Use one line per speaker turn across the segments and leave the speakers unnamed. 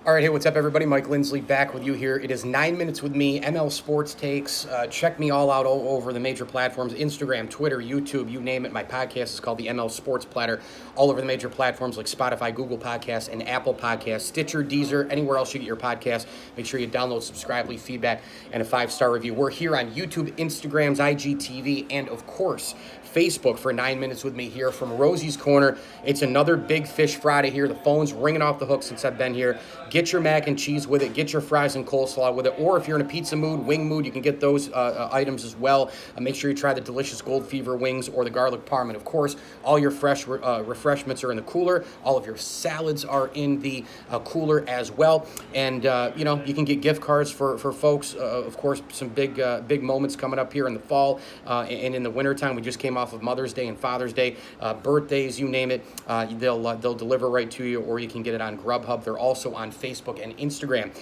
All right, hey, what's up, everybody? Mike Lindsley back with you here. It is 9 minutes with me, ML Sports Takes. Check me all out all over the major platforms, Instagram, Twitter, YouTube, you name it. My podcast is called the ML Sports Platter, all over the major platforms like Spotify, Google Podcasts, and Apple Podcasts, Stitcher, Deezer, anywhere else you get your podcast. Make sure you download, subscribe, leave feedback, and a 5-star review. We're here on YouTube, Instagrams, IGTV, and of course, Facebook for 9 minutes with me here from Rosie's Corner. It's another Big Fish Friday here. The phone's ringing off the hook since I've been here. Get your mac and cheese with it. Get your fries and coleslaw with it. Or if you're in a pizza mood, wing mood, you can get those items as well. Make sure you try the delicious Gold Fever wings or the garlic parm. And of course, all your fresh refreshments are in the cooler. All of your salads are in the cooler as well. And, you can get gift cards for folks. Of course, some big moments coming up here in the fall and in the wintertime. We just came off of Mother's Day and Father's Day, birthdays, you name it. They'll deliver right to you, or you can get it on Grubhub. They're also on Facebook and Instagram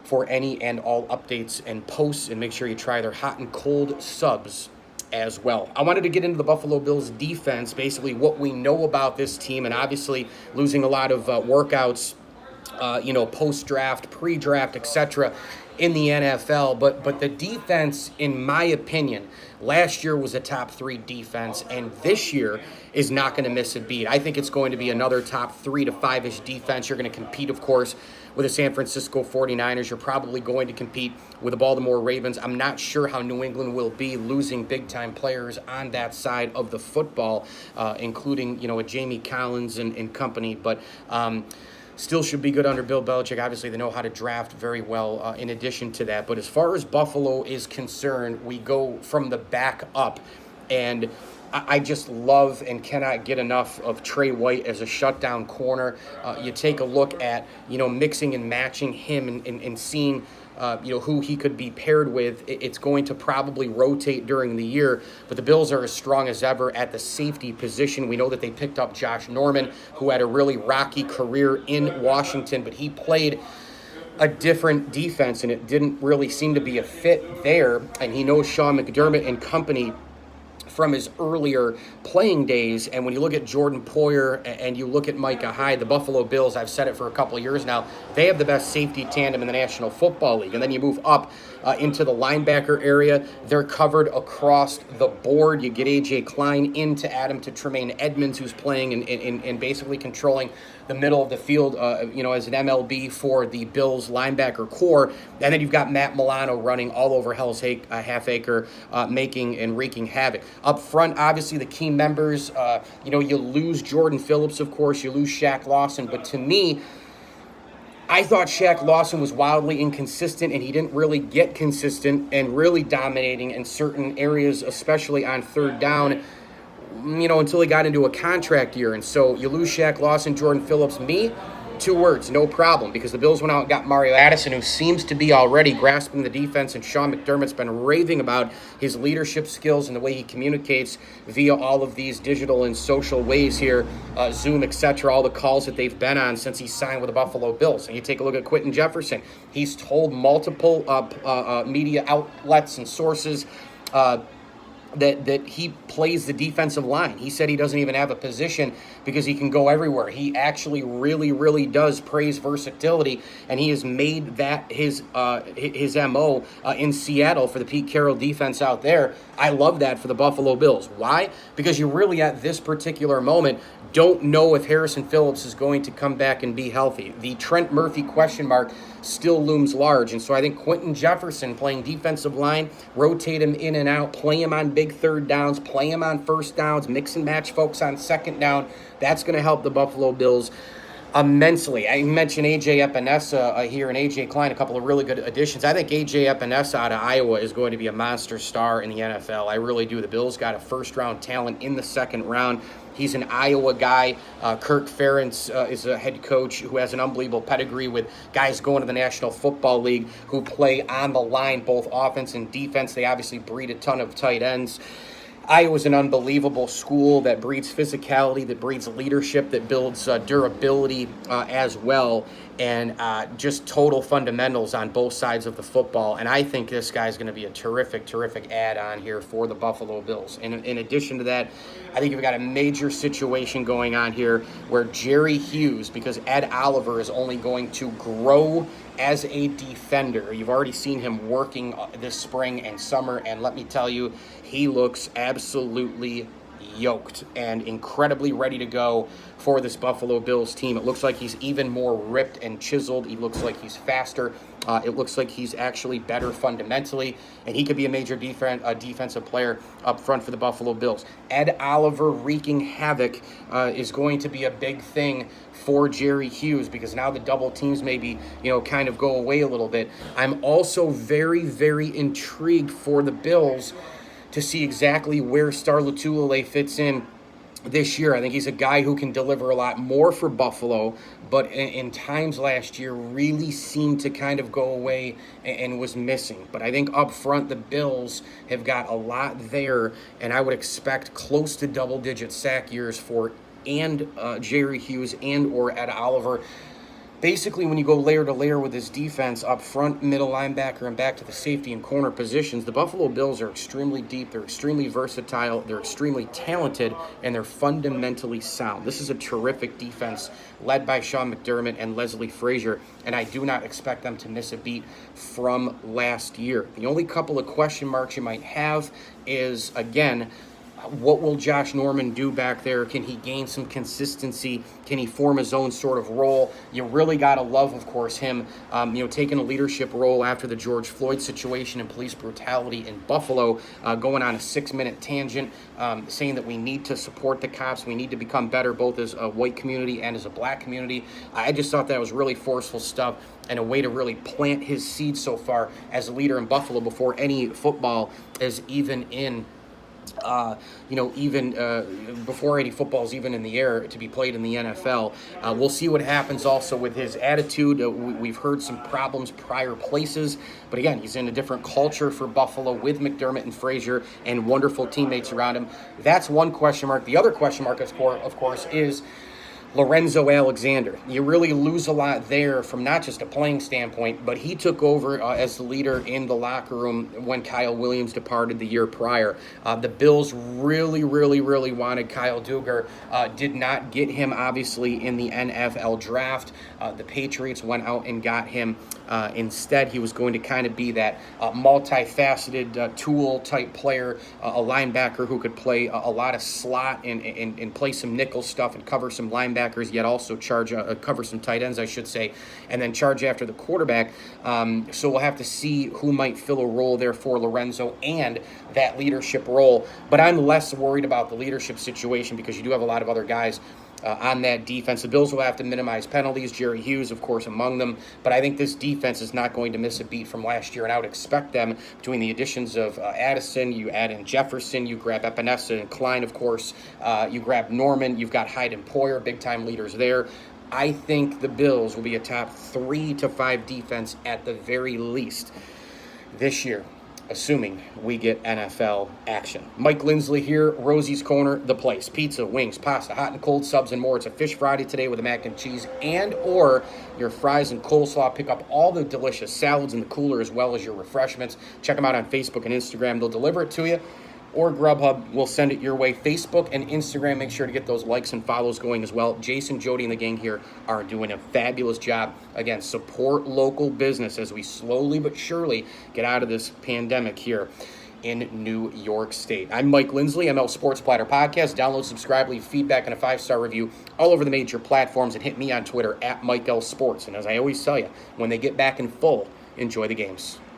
for any and all updates and posts, and make sure you try their hot and cold subs as well. I wanted to get into the Buffalo Bills defense, basically what we know about this team, and obviously losing a lot of workouts, post-draft, pre-draft, etc., in the NFL, but the defense, in my opinion, last year was a top 3 defense, and this year is not going to miss a beat. I think it's going to be another top 3 to 5-ish defense. You're going to compete, of course, with the San Francisco 49ers. You're probably going to compete with the Baltimore Ravens. I'm not sure how New England will be losing big-time players on that side of the football, including, a Jamie Collins and company, but still should be good under Bill Belichick. Obviously, they know how to draft very well in addition to that. But as far as Buffalo is concerned, we go from the back up. And I just love and cannot get enough of Trey White as a shutdown corner. You take a look at, mixing and matching him and seeing who he could be paired with. It's going to probably rotate during the year, but the Bills are as strong as ever at the safety position. We know that they picked up Josh Norman, who had a really rocky career in Washington, but he played a different defense, and it didn't really seem to be a fit there, and he knows Sean McDermott and company from his earlier playing days. And when you look at Jordan Poyer and you look at Micah Hyde, the Buffalo Bills, I've said it for a couple of years now, they have the best safety tandem in the National Football League. And then you move up into the linebacker area, they're covered across the board. You get A.J. Klein into Adam to Tremaine Edmonds, who's playing and basically controlling the middle of the field, as an MLB for the Bills linebacker core. And then you've got Matt Milano running all over Hell's Half Acre, making and wreaking havoc. Up front, obviously, the key members, you lose Jordan Phillips, of course, you lose Shaq Lawson, but to me, I thought Shaq Lawson was wildly inconsistent, and he didn't really get consistent and really dominating in certain areas, especially on third down, until he got into a contract year. And so you lose Shaq Lawson, Jordan Phillips. Me, 2 words, no problem, because the Bills went out and got Mario Addison, who seems to be already grasping the defense, and Sean McDermott's been raving about his leadership skills and the way he communicates via all of these digital and social ways here, Zoom, etc., all the calls that they've been on since he signed with the Buffalo Bills. And you take a look at Quentin Jefferson. He's told multiple media outlets and sources that he plays the defensive line. He said he doesn't even have a position because he can go everywhere. He actually really, really does praise versatility, and he has made that his MO in Seattle for the Pete Carroll defense out there. I love that for the Buffalo Bills. Why? Because you really, at this particular moment, don't know if Harrison Phillips is going to come back and be healthy. The Trent Murphy question mark still looms large, and so I think Quentin Jefferson playing defensive line, rotate him in and out, play him on big third downs, play him on first downs, mix and match folks on second down. That's going to help the Buffalo Bills immensely. I mentioned A.J. Epinesa here and A.J. Klein, a couple of really good additions. I think A.J. Epinesa out of Iowa is going to be a monster star in the NFL. I really do. The Bills got a first-round talent in the second round. He's an Iowa guy. Kirk Ferentz is a head coach who has an unbelievable pedigree with guys going to the National Football League who play on the line, both offense and defense. They obviously breed a ton of tight ends. Iowa's an unbelievable school that breeds physicality, that breeds leadership, that builds durability as well, and just total fundamentals on both sides of the football. And I think this guy's going to be a terrific, terrific add-on here for the Buffalo Bills. And in addition to that, I think you've got a major situation going on here where Jerry Hughes, because Ed Oliver is only going to grow as a defender. You've already seen him working this spring and summer, and let me tell you, he looks absolutely yoked and incredibly ready to go for this Buffalo Bills team. It looks like he's even more ripped and chiseled. He looks like he's faster. It looks like he's actually better fundamentally, and he could be a major defensive player up front for the Buffalo Bills. Ed Oliver wreaking havoc is going to be a big thing for Jerry Hughes, because now the double teams maybe, kind of go away a little bit. I'm also very, very intrigued for the Bills to see exactly where Star Lotulelei fits in this year. I think he's a guy who can deliver a lot more for Buffalo, but in times last year really seemed to kind of go away and was missing. But I think up front, the Bills have got a lot there, and I would expect close to double-digit sack years for Jerry Hughes and or Ed Oliver. Basically, when you go layer to layer with this defense up front, middle linebacker, and back to the safety and corner positions, the Buffalo Bills are extremely deep, they're extremely versatile, they're extremely talented, and they're fundamentally sound. This is a terrific defense led by Sean McDermott and Leslie Frazier, and I do not expect them to miss a beat from last year. The only couple of question marks you might have is, again, what will Josh Norman do back there? Can he gain some consistency? Can he form his own sort of role? You really got to love, of course, him, taking a leadership role after the George Floyd situation and police brutality in Buffalo, going on a 6-minute tangent, saying that we need to support the cops. We need to become better, both as a white community and as a black community. I just thought that was really forceful stuff and a way to really plant his seed so far as a leader in Buffalo before any football is even in before any football is even in the air to be played in the NFL. We'll see what happens also with his attitude. We've heard some problems prior places, but again, he's in a different culture for Buffalo with McDermott and Frazier and wonderful teammates around him. That's one question mark. The other question mark, of course, is Lorenzo Alexander. You really lose a lot there from not just a playing standpoint, but he took over as the leader in the locker room when Kyle Williams departed the year prior. The Bills really, really, really wanted Kyle Duggar. Did not get him, obviously, in the NFL draft. The Patriots went out and got him. Instead, he was going to kind of be that multifaceted tool-type player, a linebacker who could play a lot of slot and play some nickel stuff and cover some linebackers, yet also cover some tight ends, I should say, and then charge after the quarterback. So we'll have to see who might fill a role there for Lorenzo and that leadership role. But I'm less worried about the leadership situation because you do have a lot of other guys on that defense. The Bills will have to minimize penalties, Jerry Hughes, of course, among them. But I think this defense is not going to miss a beat from last year, and I would expect them, between the additions of Addison, you add in Jefferson, you grab Epinesa and Klein, of course, you grab Norman, you've got Hyde and Poyer, big-time leaders there. I think the Bills will be a top 3 to 5 defense at the very least this year, assuming we get NFL action. Mike Lindsley here, Rosie's Corner, the place. Pizza, wings, pasta, hot and cold subs, and more. It's a Fish Friday today with a mac and cheese and or your fries and coleslaw. Pick up all the delicious salads in the cooler as well as your refreshments. Check them out on Facebook and Instagram. They'll deliver it to you, or Grubhub will send it your way. Facebook and Instagram, make sure to get those likes and follows going as well. Jason, Jody, and the gang here are doing a fabulous job. Again, support local business as we slowly but surely get out of this pandemic here in New York State. I'm Mike Lindsley, ML Sports Platter Podcast. Download, subscribe, leave feedback, and a 5-star review all over the major platforms, and hit me on Twitter at Mike L Sports. And as I always tell you, when they get back in full, enjoy the games.